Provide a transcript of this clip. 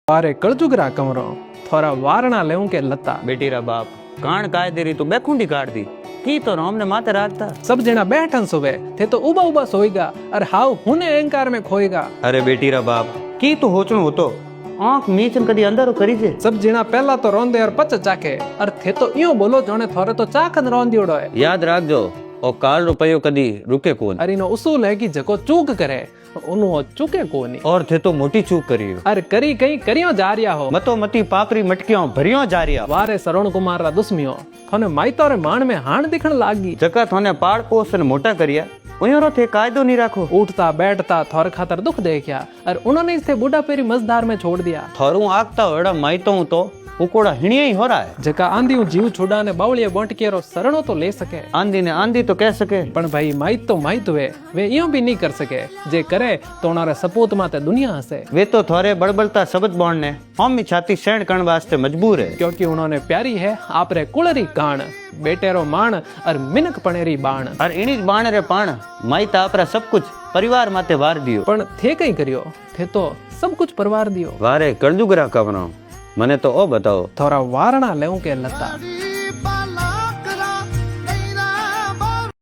वारे कलजुगरा कमरो थोड़ा वारणा लेऊं के लता। बेटी रा बाप कान काय देरी तो बेखुंडी काट दी की तो हमने माथे राखता। सब जना बैठन सुवे थे तो उबा उबा सोएगा और हाउ हुने अहंकार में खोएगा। अरे बेटी रा बाप की तो होचणो होतो आंख मीचन कदी अंदर करी जे। सब जना पहला तो रोंदे और पच चाके और थे तो यूं बोलो जोने थोड़े तो चाकन रोंदियोड़ो है। याद राखजो ओ काल रुपयो कदी रुके कोन। अरे नो उसूल है कि जको चूक करे उनु चूके कोनी। और थे तो मोटी चूक करी हो। अरे करी कहीं करियो जा रिया हो। मतो मती पापरी मटकियों भरियों जा रिया। वारे श्रवण कुमार रा दुश्मियो थोने माइतो रे मान में हाण दिखण लागी। जका थोने पाड़ पोसन मोटा करिया उन्हें थे कायदो नहीं राखो। उठता बैठता थोर खातर दुख देखिया और उन्होंने इसे बूढ़ा पेरी मजदार में छोड़ दिया। थोरू आगता होड़ा माइतो हूं तो उकोड़ा हिणिया ही हो रहा है। जका आंधी जीव छुड़ा ने बावलिया बोंटकेरो शरणो तो ले सके। आंधी ने आंधी तो कह सके पण भाई माइत तो माइत वे यूं भी नहीं कर सके। जे करे तो उनारे सपूत माते दुनिया हसे। वे तो थोड़े बड़बड़ता शब्द बोलने हम ही छाती सहन करने वास्ते मजबूर है। क्योंकि उन्होंने प्यारी है आपरे कुलरी कान बेटेरो मान और मिनक पनेरी बाण। और इनी बाण रे पाण माई आपरा सब कुछ परिवार माते वार दियो। पण थे कई करियो थे तो सब कुछ परिवार दियो। वारे कलजुगरा कवनो मने तो ओ बताओ थोड़ा वारणा लेऊं के लता।